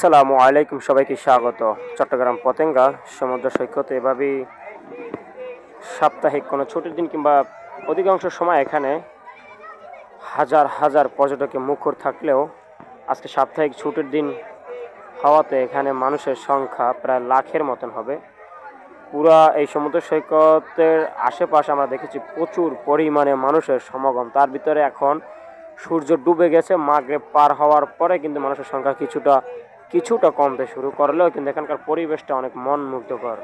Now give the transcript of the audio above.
আসসালামু আলাইকুম, সবাইকে স্বাগত। চট্টগ্রাম পতেঙ্গা সমুদ্র সৈকতে এভাবেই সাপ্তাহিক কোনো ছুটির দিন কিংবা অধিকাংশ সময় এখানে হাজার হাজার পর্যটকে মুখর থাকলেও আজকে সাপ্তাহিক ছুটির দিন হওয়াতে এখানে মানুষের সংখ্যা প্রায় লাখের মতন হবে। পুরা এই সমুদ্র সৈকতের আশেপাশে আমরা দেখেছি প্রচুর পরিমাণে মানুষের সমাগম। তার ভিতরে এখন সূর্য ডুবে গেছে, মাগরিব পার হওয়ার পরে কিন্তু মানুষের সংখ্যা কিছুটা কমতে শুরু করলেও কিন্তু এখানকার পরিবেশটা অনেক মন মুগ্ধকর।